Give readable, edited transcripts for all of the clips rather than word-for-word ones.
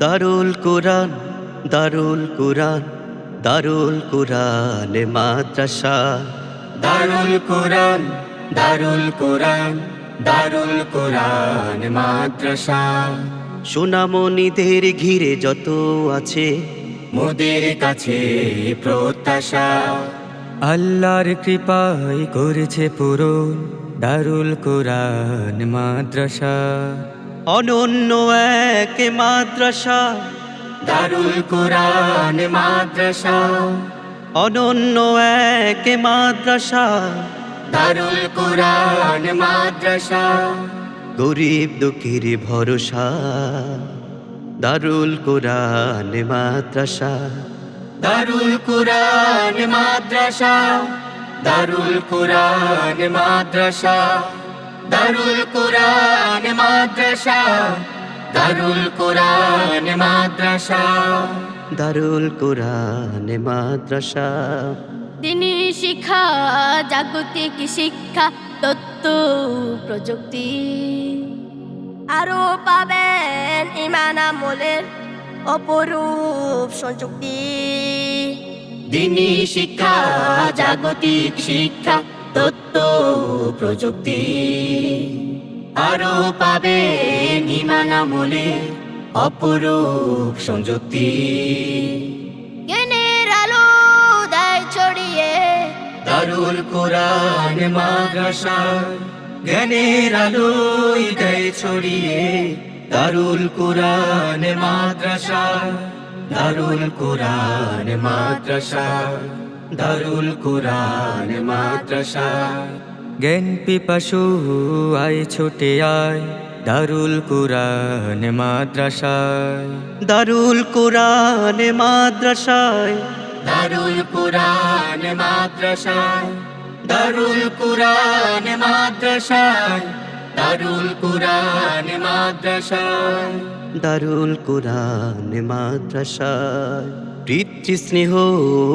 দারুল কুরআন দারুল কুরআন দারুল কুরআন মাদ্রাসা। দারুল কুরআন দারুল কুরআন দারুল কুরআন মাদ্রাসা। সোনামণিদের ঘিরে যত আছে মোদের কাছে প্রত্যাশা। আল্লাহর কৃপায় করেছে পূরণ দারুল কুরআন মাদ্রাসা। অনন্য এক মাদ্রাসা, দারুল কুরআন মাদ্রাসা। অনন্য এক মাদ্রাসা। দারুল কুরআন মাদ্রাসা। গরিব দুঃখীর ভরসা দারুল কুরআন মাদ্রাসা। দারুল কুরআন মাদ্রাসা। দারুল কুরআন মাদ্রাসা। দারুল কুরআন মাদ্রাসা। দারুল কুরআন মাদ্রাসা। দারুল কুরআন মাদ্রাসা। দিনী শিক্ষা, জাগতিক শিক্ষা, তথ্য প্রযুক্তি, আরো পাবেন ঈমান আমলের অপরূপ সংযুক্তি। দিনী শিক্ষা, জাগতিক শিক্ষা, তথ্য প্রযুক্তি, আরো পাবেন ঈমান আমলের অপরূপ সংযুক্তি। জ্ঞানের আলো দেয় ছড়িয়ে দারুল কুরআন মাদ্রাসা। জ্ঞানের আলোয় দেয় ছড়িয়ে দারুল কুরআন মাদ্রাসা। দারুল কুরআন মাদ্রাসা। দারুল কুরআন মাদ্রাসা। জ্ঞান পিপাসু আয় ছুটে আয় দারুল কুরআন মাদ্রাসায়। দারুল কুরআন মাদ্রাসায়। দারুল কুরআন মাদ্রাসায়। দারুল কুরআন মাদ্রাসায়। দারুল কুরআন মাদ্রাসায়। দারুল কুরআন মাদ্রাসায়। পিতৃ স্নেহ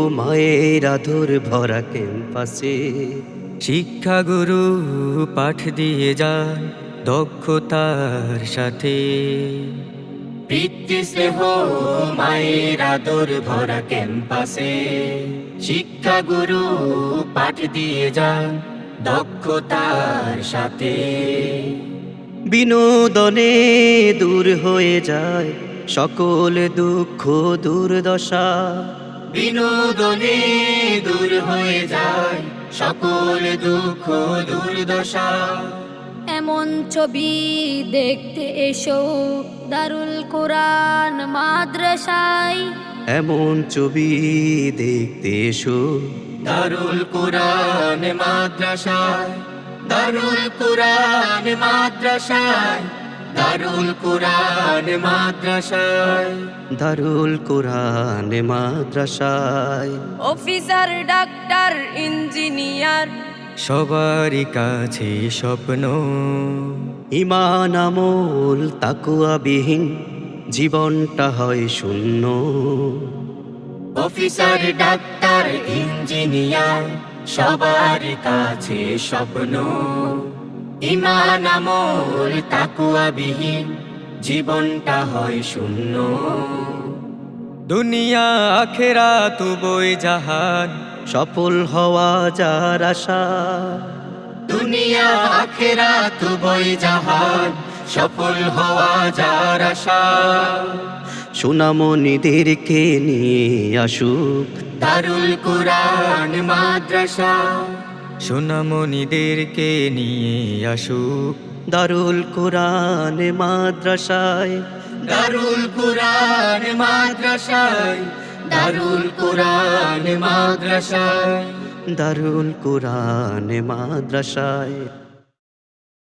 মায়ের আদর ভরা ক্যাম্পাসে শিক্ষা গুরু পাঠ দিয়ে যান দক্ষতার সাথে। পিতৃ স্নেহ মায়ের আদর ভরা ক্যাম্পাসে শিক্ষা গুরু পাঠ দিয়ে যান দক্ষতার সাথে। বিনোদনে দূর হয়ে যায় সকল দুঃখ দুর্দশা। বিনোদনে দূর হয়ে যায় সকল দুঃখ দুর্দশা। এমন ছবি দেখতে এসো দারুল কুরআন মাদ্রাসায়। এমন ছবি দেখতে এসো দারুল কুরআন মাদ্রাসায়। দারুল কুরআন মাদ্রাসায়। দারুল কুরআন মাদ্রাসায়। দারুল কুরআন মাদ্রাসায়। অফিসার, ডাক্তার, ইঞ্জিনিয়ার, সবারই কাছে স্বপ্ন ঈমান আমল তাকওয়া বিহীন জীবনটা হয় শূন্য। অফিসার, ডাক্তার, ইঞ্জিনিয়ার, সবার কাছে স্বপ্ন। ঈমান আমল তাকওয়া বিহীন জীবনটা হয় শূন্য। দুনিয়া আখেরাত উভয় জাহান সফল হওয়া যার আশা দুনিয়া আখেরাত উভয় জাহান সফল হওয়া যার আশা। সোনামণিদেরকে নিয়ে আসুক দারুল কুরআন মাদ্রাসা। সোনামণিদেরকে নিয়ে আসুক দারুল কুরআন মাদ্রাসায়। দারুল কুরআন মাদ্রাসায়। দারুল কুরআন মাদ্রাসায়। দারুল কুরআন মাদ্রাসায়।